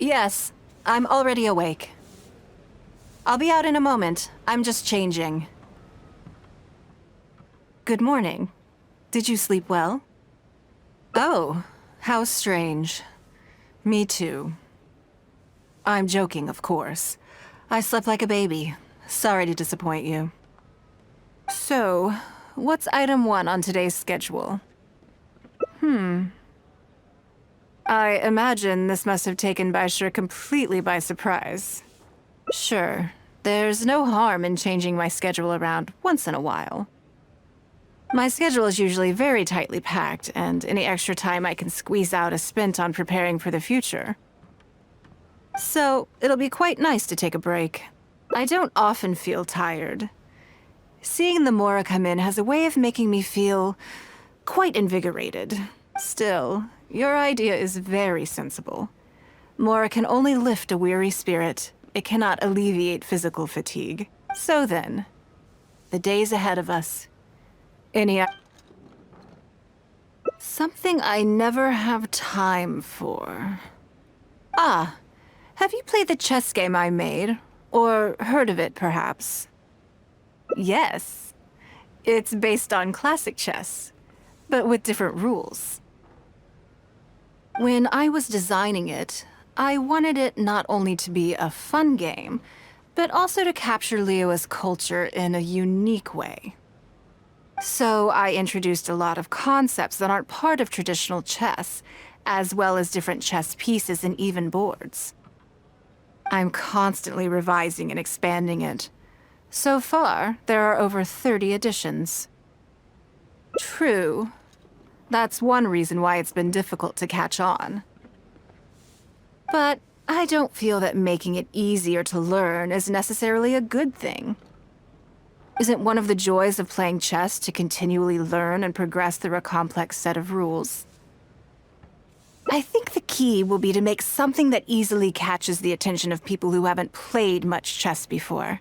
Yes, I'm already awake. I'll be out in a moment. I'm just changing. Good morning. Did you sleep well? Oh, how strange. Me too. I'm joking, of course. I slept like a baby. Sorry to disappoint you. So, what's item 1 on today's schedule? I imagine this must have taken Baishir completely by surprise. Sure, there's no harm in changing my schedule around once in a while. My schedule is usually very tightly packed, and any extra time I can squeeze out is spent on preparing for the future. So, it'll be quite nice to take a break. I don't often feel tired. Seeing the Mora come in has a way of making me feel quite invigorated. Still, your idea is very sensible. Mora can only lift a weary spirit. It cannot alleviate physical fatigue. So then, the days ahead of us. Something I never have time for. Ah, have you played the chess game I made? Or heard of it, perhaps? Yes. It's based on classic chess, but with different rules. When I was designing it, I wanted it not only to be a fun game, but also to capture Liyue's culture in a unique way. So I introduced a lot of concepts that aren't part of traditional chess, as well as different chess pieces and even boards. I'm constantly revising and expanding it. So far, there are over 30 editions. True. That's one reason why it's been difficult to catch on. But I don't feel that making it easier to learn is necessarily a good thing. Isn't one of the joys of playing chess to continually learn and progress through a complex set of rules? I think the key will be to make something that easily catches the attention of people who haven't played much chess before.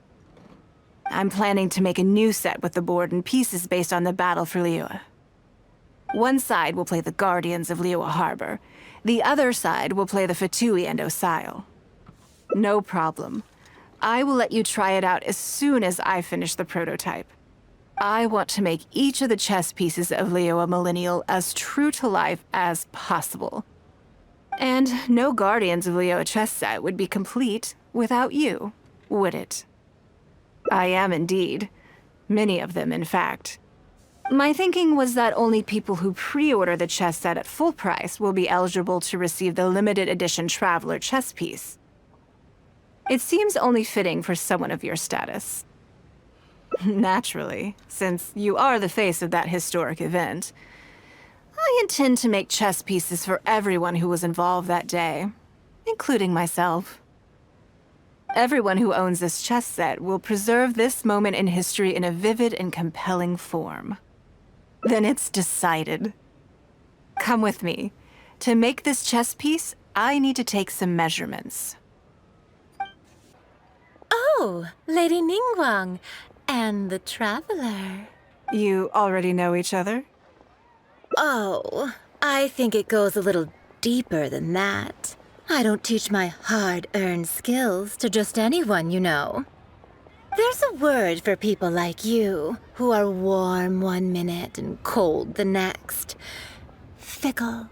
I'm planning to make a new set with the board and pieces based on the battle for Liyue. One side will play the Guardians of Liyue Harbor. The other side will play the Fatui and Osile. No problem. I will let you try it out as soon as I finish the prototype. I want to make each of the chess pieces of Liyue Millennial as true to life as possible. And no Guardians of Liyue chess set would be complete without you, would it? I am indeed. Many of them, in fact. My thinking was that only people who pre-order the chess set at full price will be eligible to receive the limited edition Traveler chess piece. It seems only fitting for someone of your status. Naturally, since you are the face of that historic event. I intend to make chess pieces for everyone who was involved that day, including myself. Everyone who owns this chess set will preserve this moment in history in a vivid and compelling form. Then it's decided. Come with me. To make this chess piece, I need to take some measurements. Oh, Lady Ningguang, and the Traveler. You already know each other? Oh, I think it goes a little deeper than that. I don't teach my hard-earned skills to just anyone, you know. There's a word for people like you, who are warm one minute and cold the next. Fickle.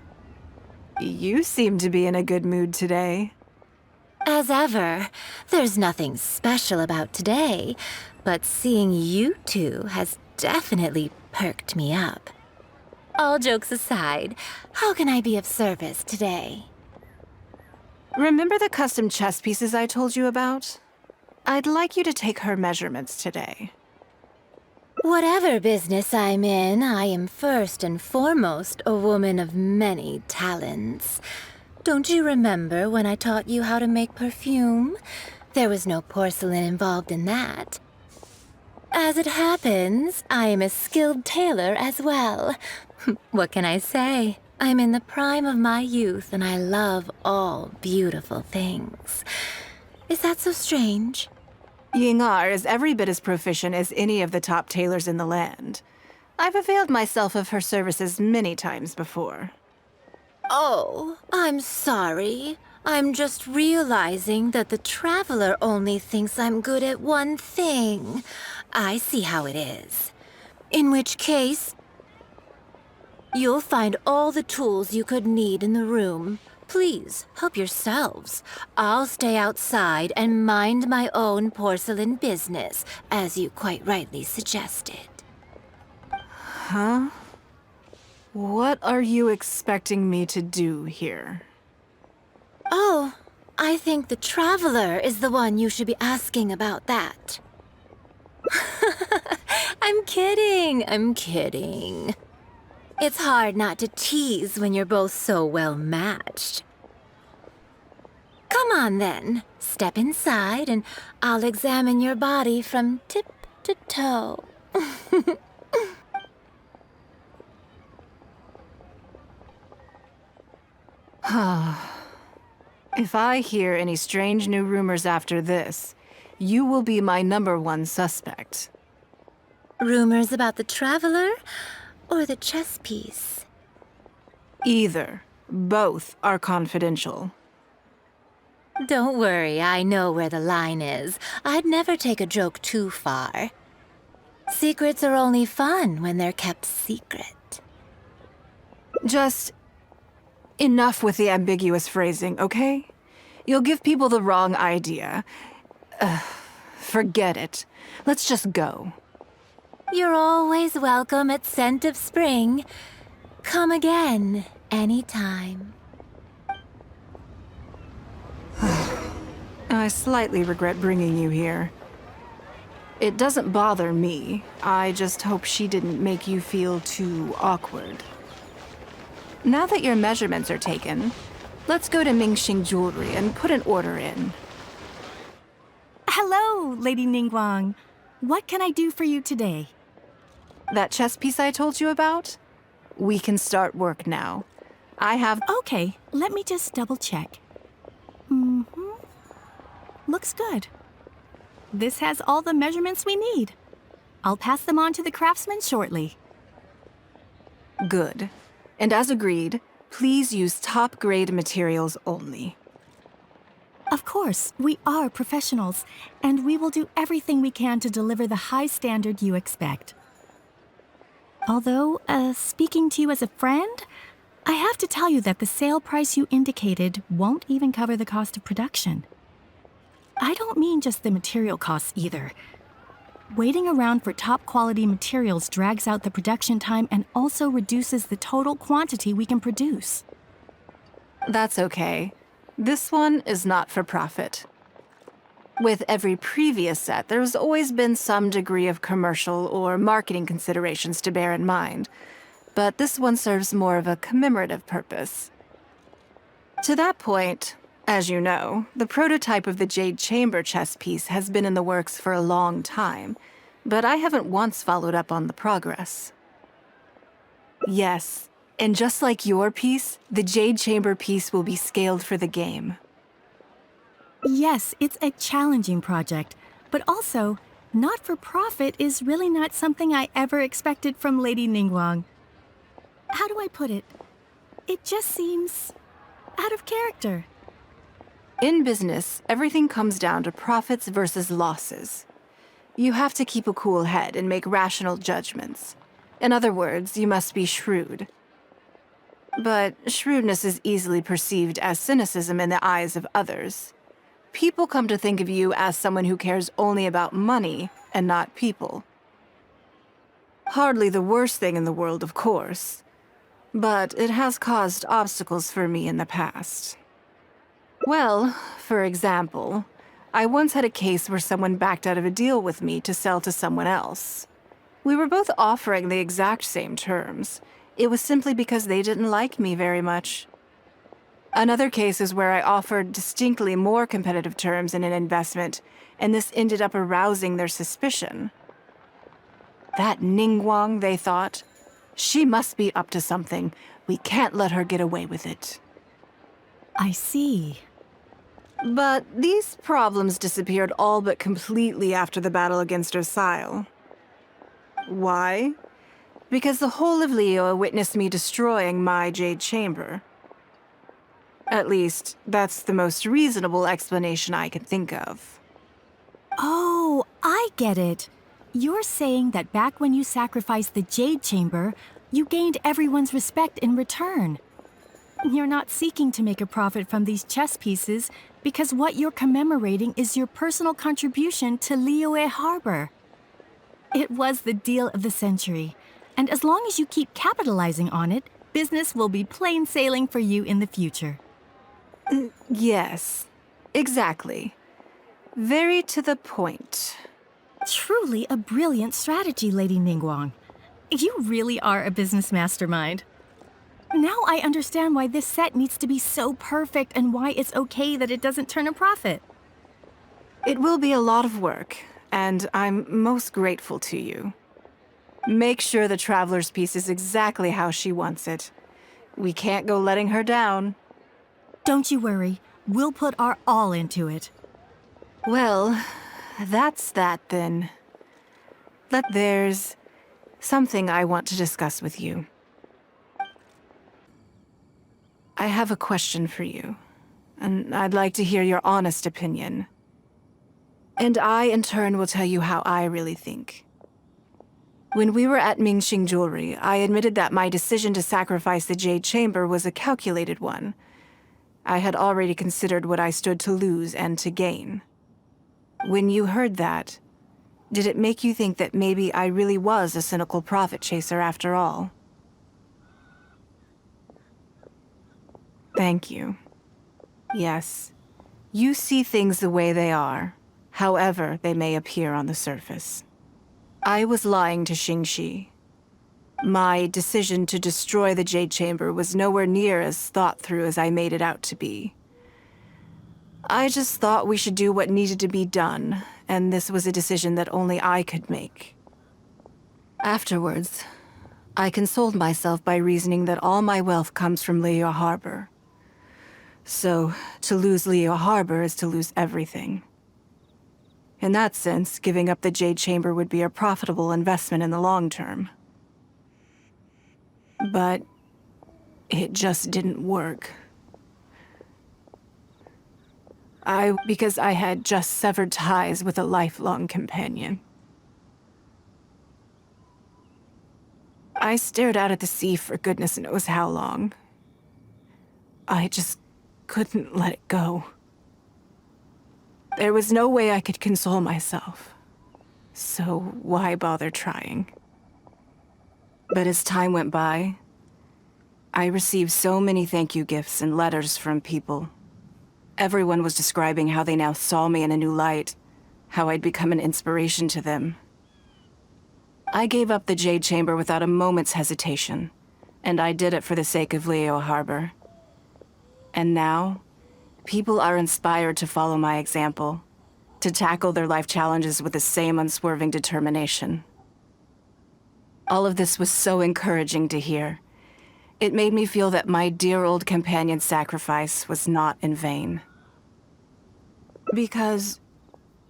You seem to be in a good mood today. As ever, there's nothing special about today, but seeing you two has definitely perked me up. All jokes aside, how can I be of service today? Remember the custom chess pieces I told you about? I'd like you to take her measurements today. Whatever business I'm in, I am first and foremost a woman of many talents. Don't you remember when I taught you how to make perfume? There was no porcelain involved in that. As it happens, I am a skilled tailor as well. What can I say? I'm in the prime of my youth and I love all beautiful things. Is that so strange? Yingar is every bit as proficient as any of the top tailors in the land. I've availed myself of her services many times before. Oh, I'm sorry. I'm just realizing that the Traveler only thinks I'm good at one thing. I see how it is. In which case, you'll find all the tools you could need in the room. Please, help yourselves. I'll stay outside and mind my own porcelain business, as you quite rightly suggested. Huh? What are you expecting me to do here? Oh, I think the Traveler is the one you should be asking about that. I'm kidding. It's hard not to tease when you're both so well matched. Come on then, step inside and I'll examine your body from tip to toe. If I hear any strange new rumors after this, you will be my #1 suspect. Rumors about the Traveler or the chess piece? Either. Both are confidential. Don't worry, I know where the line is. I'd never take a joke too far. Secrets are only fun when they're kept secret. Just enough with the ambiguous phrasing, okay? You'll give people the wrong idea. Forget it. Let's just go. You're always welcome at Scent of Spring. Come again, anytime. I slightly regret bringing you here. It doesn't bother me. I just hope she didn't make you feel too awkward. Now that your measurements are taken, let's go to Mingxing Jewelry and put an order in. Hello, Lady Ningguang. What can I do for you today? That chess piece I told you about? We can start work now. I have... Okay, let me just double check. Looks good. This has all the measurements we need. I'll pass them on to the craftsman shortly. Good. And as agreed, please use top-grade materials only. Of course, we are professionals, and we will do everything we can to deliver the high standard you expect. Although, speaking to you as a friend, I have to tell you that the sale price you indicated won't even cover the cost of production. I don't mean just the material costs either. Waiting around for top-quality materials drags out the production time and also reduces the total quantity we can produce. That's okay. This one is not for profit. With every previous set, there's always been some degree of commercial or marketing considerations to bear in mind, but this one serves more of a commemorative purpose. To that point, as you know, the prototype of the Jade Chamber chess piece has been in the works for a long time, but I haven't once followed up on the progress. Yes, and just like your piece, the Jade Chamber piece will be scaled for the game. Yes, it's a challenging project, but also, not-for-profit is really not something I ever expected from Lady Ningguang. How do I put it? It just seems out of character. In business, everything comes down to profits versus losses. You have to keep a cool head and make rational judgments. In other words, you must be shrewd. But shrewdness is easily perceived as cynicism in the eyes of others. People come to think of you as someone who cares only about money and not people. Hardly the worst thing in the world, of course. But it has caused obstacles for me in the past. Well, for example, I once had a case where someone backed out of a deal with me to sell to someone else. We were both offering the exact same terms. It was simply because they didn't like me very much. Another case is where I offered distinctly more competitive terms in an investment, and this ended up arousing their suspicion. That Ningguang, they thought. She must be up to something. We can't let her get away with it. I see. But these problems disappeared all but completely after the battle against Ersail. Why? Because the whole of Liyue witnessed me destroying my Jade Chamber. At least, that's the most reasonable explanation I can think of. Oh, I get it. You're saying that back when you sacrificed the Jade Chamber, you gained everyone's respect in return. You're not seeking to make a profit from these chess pieces because what you're commemorating is your personal contribution to Liyue Harbor. It was the deal of the century, and as long as you keep capitalizing on it, business will be plain sailing for you in the future. Yes, exactly. Very to the point. Truly a brilliant strategy, Lady Ningguang. You really are a business mastermind. Now I understand why this set needs to be so perfect and why it's okay that it doesn't turn a profit. It will be a lot of work, and I'm most grateful to you. Make sure the Traveler's piece is exactly how she wants it. We can't go letting her down. Don't you worry. We'll put our all into it. Well, that's that then. But there's something I want to discuss with you. I have a question for you, and I'd like to hear your honest opinion. And I, in turn, will tell you how I really think. When we were at Mingxing Jewelry, I admitted that my decision to sacrifice the Jade Chamber was a calculated one. I had already considered what I stood to lose and to gain. When you heard that, did it make you think that maybe I really was a cynical profit chaser after all? Thank you. Yes, you see things the way they are, however they may appear on the surface. I was lying to Xingxi. My decision to destroy the Jade Chamber was nowhere near as thought through as I made it out to be. I just thought we should do what needed to be done, and this was a decision that only I could make. Afterwards, I consoled myself by reasoning that all my wealth comes from Liyue Harbor. So, to lose Liyue Harbor is to lose everything. In that sense, giving up the Jade Chamber would be a profitable investment in the long term. But it just didn't work. Because I had just severed ties with a lifelong companion. I stared out at the sea for goodness knows how long. I just couldn't let it go. There was no way I could console myself. So why bother trying? But as time went by, I received so many thank you gifts and letters from people. Everyone was describing how they now saw me in a new light, how I'd become an inspiration to them. I gave up the Jade Chamber without a moment's hesitation, and I did it for the sake of Liyue Harbor. And now, people are inspired to follow my example, to tackle their life challenges with the same unswerving determination. All of this was so encouraging to hear. It made me feel that my dear old companion's sacrifice was not in vain. Because,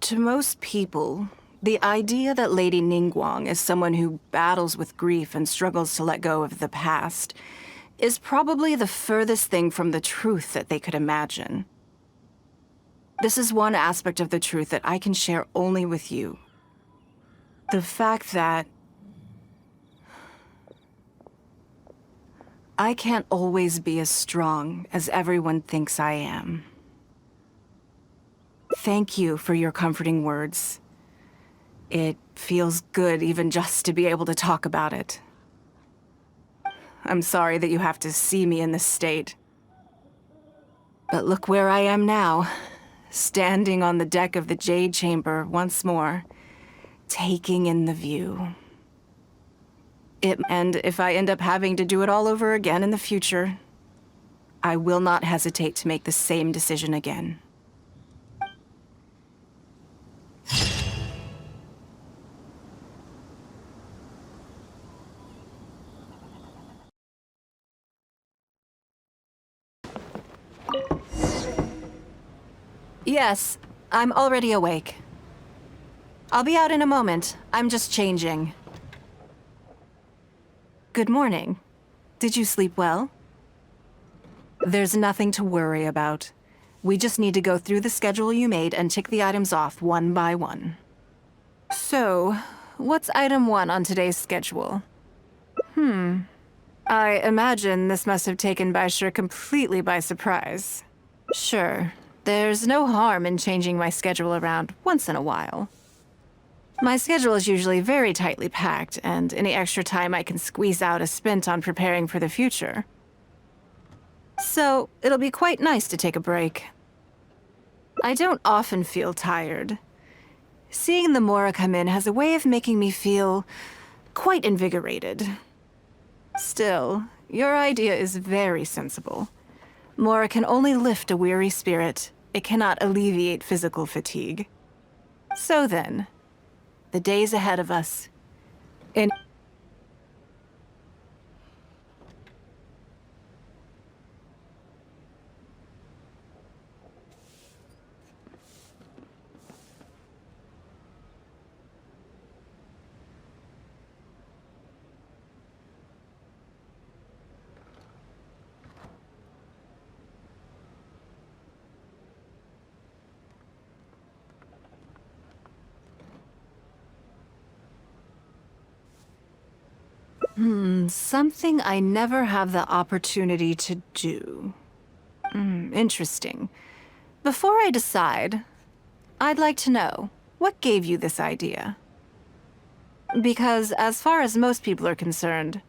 to most people, the idea that Lady Ningguang is someone who battles with grief and struggles to let go of the past is probably the furthest thing from the truth that they could imagine. This is one aspect of the truth that I can share only with you. The fact that I can't always be as strong as everyone thinks I am. Thank you for your comforting words. It feels good even just to be able to talk about it. I'm sorry that you have to see me in this state. But look where I am now, standing on the deck of the Jade Chamber once more, taking in the view. And if I end up having to do it all over again in the future, I will not hesitate to make the same decision again. Yes, I'm already awake. I'll be out in a moment. I'm just changing. Good morning. Did you sleep well? There's nothing to worry about. We just need to go through the schedule you made and tick the items off one by one. So, what's item 1 on today's schedule? I imagine this must have taken Baishir completely by surprise. Sure, there's no harm in changing my schedule around once in a while. My schedule is usually very tightly packed, and any extra time I can squeeze out is spent on preparing for the future. So, it'll be quite nice to take a break. I don't often feel tired. Seeing the Mora come in has a way of making me feel quite invigorated. Still, your idea is very sensible. Mora can only lift a weary spirit. It cannot alleviate physical fatigue. So then, the days ahead of us. Something I never have the opportunity to do. Interesting. Before I decide, I'd like to know, what gave you this idea? Because as far as most people are concerned,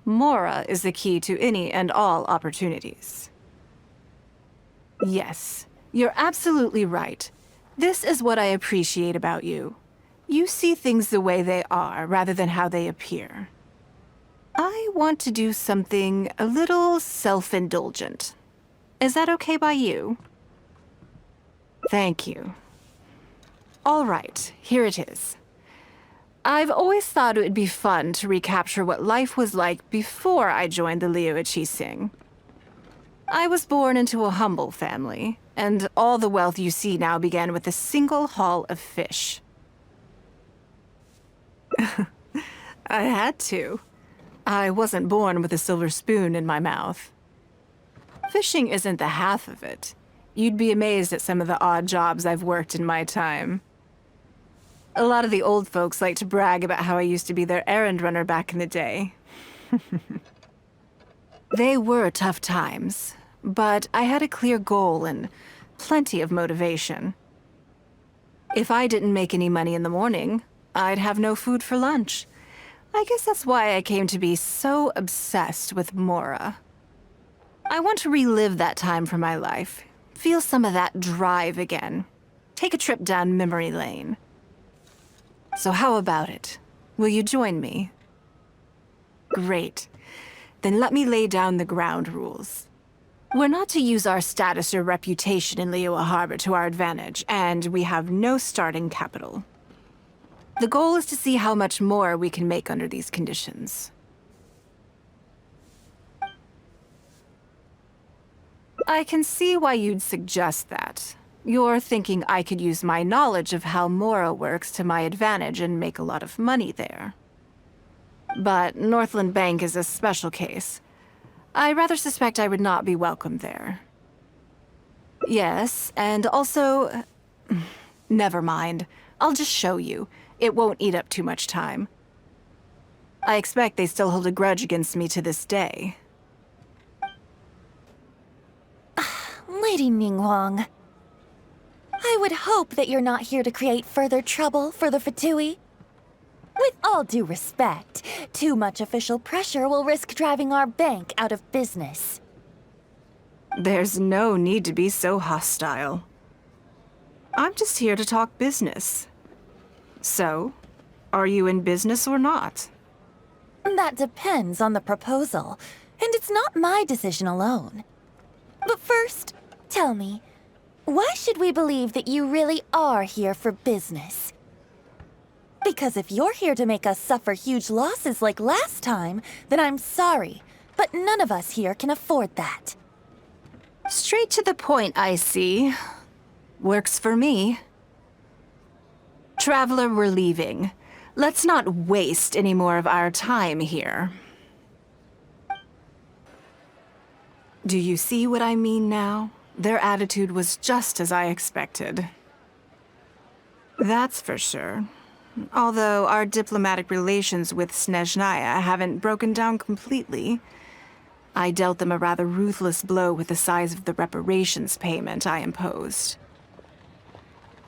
Mora is the key to any and all opportunities. Yes, you're absolutely right. This is what I appreciate about you. You see things the way they are, rather than how they appear. I want to do something a little self-indulgent. Is that okay by you? Thank you. All right, here it is. I've always thought it would be fun to recapture what life was like before I joined the Liu Sing. I was born into a humble family, and all the wealth you see now began with a single haul of fish. I had to. I wasn't born with a silver spoon in my mouth. Fishing isn't the half of it. You'd be amazed at some of the odd jobs I've worked in my time. A lot of the old folks like to brag about how I used to be their errand runner back in the day. They were tough times, but I had a clear goal and plenty of motivation. If I didn't make any money in the morning, I'd have no food for lunch. I guess that's why I came to be so obsessed with Mora. I want to relive that time for my life, feel some of that drive again, take a trip down memory lane. So how about it? Will you join me? Great. Then let me lay down the ground rules. We're not to use our status or reputation in Liyue Harbor to our advantage, and we have no starting capital. The goal is to see how much more we can make under these conditions. I can see why you'd suggest that. You're thinking I could use my knowledge of how Mora works to my advantage and make a lot of money there. But Northland Bank is a special case. I rather suspect I would not be welcome there. Yes, and also... Never mind. I'll just show you. It won't eat up too much time. I expect they still hold a grudge against me to this day. Lady Ningguang, I would hope that you're not here to create further trouble for the Fatui. With all due respect, too much official pressure will risk driving our bank out of business. There's no need to be so hostile. I'm just here to talk business. So, are you in business or not? That depends on the proposal, and it's not my decision alone. But first, tell me, why should we believe that you really are here for business? Because if you're here to make us suffer huge losses like last time, then I'm sorry, but none of us here can afford that. Straight to the point, I see. Works for me. Traveler, we're leaving. Let's not waste any more of our time here. Do you see what I mean now? Their attitude was just as I expected. That's for sure. Although our diplomatic relations with Snezhnaya haven't broken down completely. I dealt them a rather ruthless blow with the size of the reparations payment I imposed.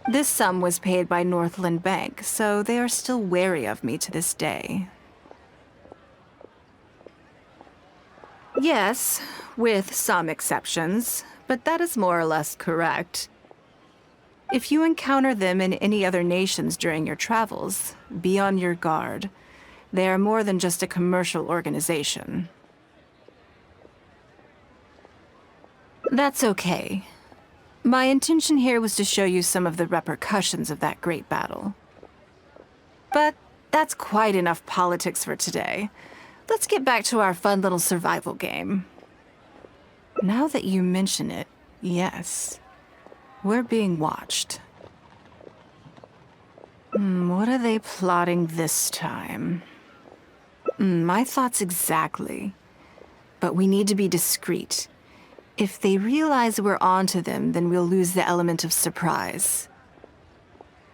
This sum was paid by Northland Bank, so they are still wary of me to this day. Yes, with some exceptions, but that is more or less correct. If you encounter them in any other nations during your travels, be on your guard. They are more than just a commercial organization. That's okay. My intention here was to show you some of the repercussions of that great battle. But that's quite enough politics for today. Let's get back to our fun little survival game. Now that you mention it, yes. We're being watched. What are they plotting this time? My thoughts exactly. But we need to be discreet. If they realize we're onto them, then we'll lose the element of surprise.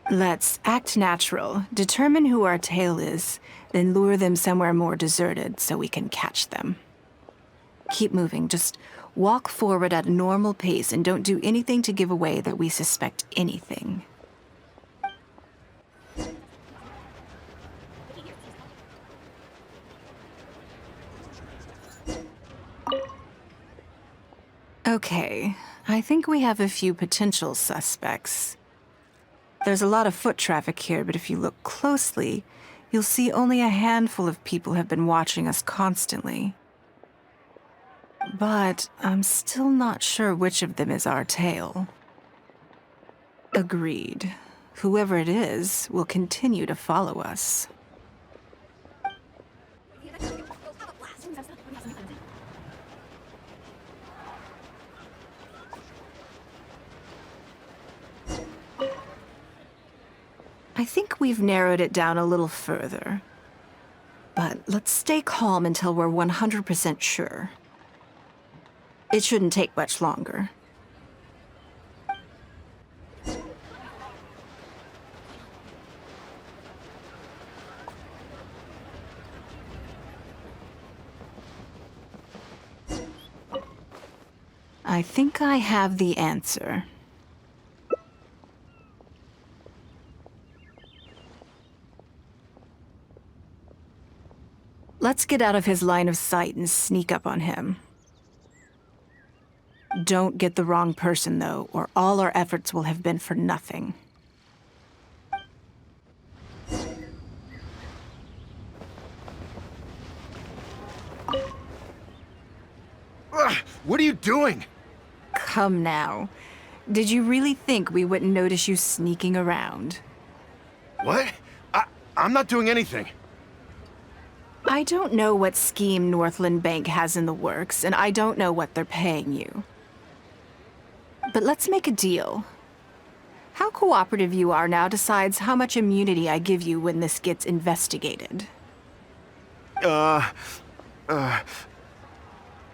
Let's act natural, determine who our tail is, then lure them somewhere more deserted so we can catch them. Keep moving, just walk forward at a normal pace and don't do anything to give away that we suspect anything. Okay, I think we have a few potential suspects. There's a lot of foot traffic here, but if you look closely, you'll see only a handful of people have been watching us constantly. But I'm still not sure which of them is our tail. Agreed. Whoever it is will continue to follow us. I think we've narrowed it down a little further. But let's stay calm until we're 100% sure. It shouldn't take much longer. I think I have the answer. Let's get out of his line of sight and sneak up on him. Don't get the wrong person, though, or all our efforts will have been for nothing. What are you doing? Come now. Did you really think we wouldn't notice you sneaking around? What? I'm not doing anything. I don't know what scheme Northland Bank has in the works, and I don't know what they're paying you. But let's make a deal. How cooperative you are now decides how much immunity I give you when this gets investigated.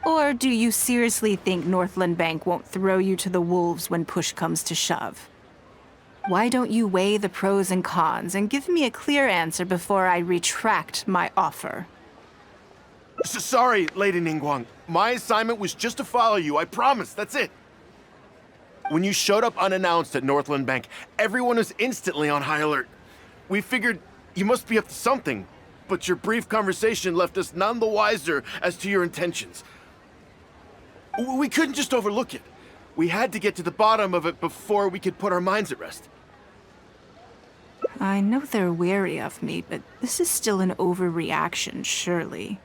Or do you seriously think Northland Bank won't throw you to the wolves when push comes to shove? Why don't you weigh the pros and cons and give me a clear answer before I retract my offer? Sorry, Lady Ningguang. My assignment was just to follow you, I promise, that's it. When you showed up unannounced at Northland Bank, everyone was instantly on high alert. We figured you must be up to something, but your brief conversation left us none the wiser as to your intentions. We couldn't just overlook it. We had to get to the bottom of it before we could put our minds at rest. I know they're wary of me, but this is still an overreaction, surely.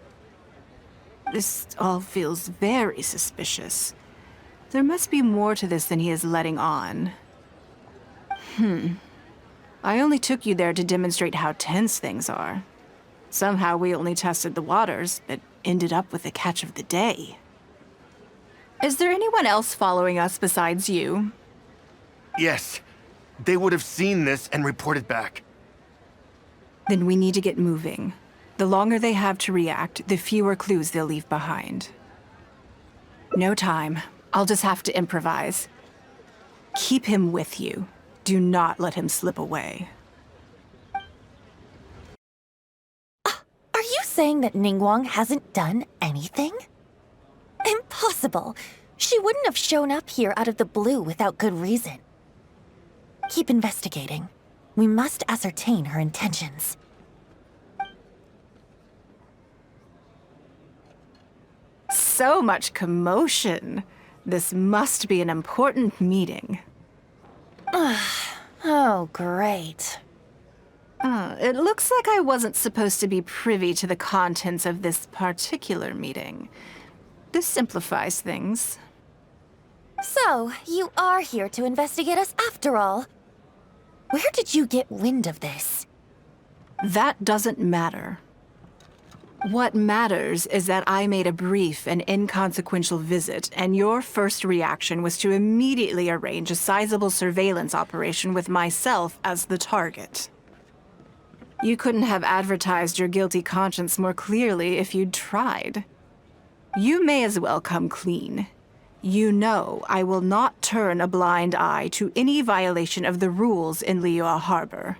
This all feels very suspicious. There must be more to this than he is letting on. I only took you there to demonstrate how tense things are. Somehow we only tested the waters, but ended up with the catch of the day. Is there anyone else following us besides you? Yes. They would have seen this and reported back. Then we need to get moving. The longer they have to react, the fewer clues they'll leave behind. No time. I'll just have to improvise. Keep him with you. Do not let him slip away. Are you saying that Ningguang hasn't done anything? Impossible. She wouldn't have shown up here out of the blue without good reason. Keep investigating. We must ascertain her intentions. So much commotion. This must be an important meeting. Oh, great. It looks like I wasn't supposed to be privy to the contents of this particular meeting. This simplifies things. So, you are here to investigate us after all. Where did you get wind of this? That doesn't matter. What matters is that I made a brief and inconsequential visit, and your first reaction was to immediately arrange a sizable surveillance operation with myself as the target. You couldn't have advertised your guilty conscience more clearly if you'd tried. You may as well come clean. You know I will not turn a blind eye to any violation of the rules in Liyue Harbor.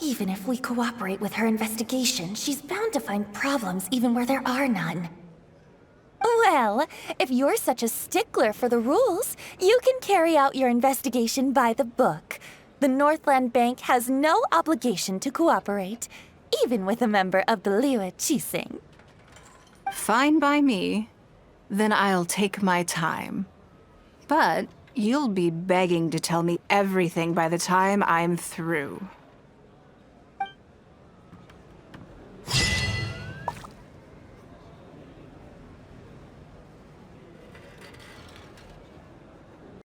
Even if we cooperate with her investigation, she's bound to find problems even where there are none. Well, if you're such a stickler for the rules, you can carry out your investigation by the book. The Northland Bank has no obligation to cooperate, even with a member of the Liyue Qixing. Fine by me. Then I'll take my time. But you'll be begging to tell me everything by the time I'm through.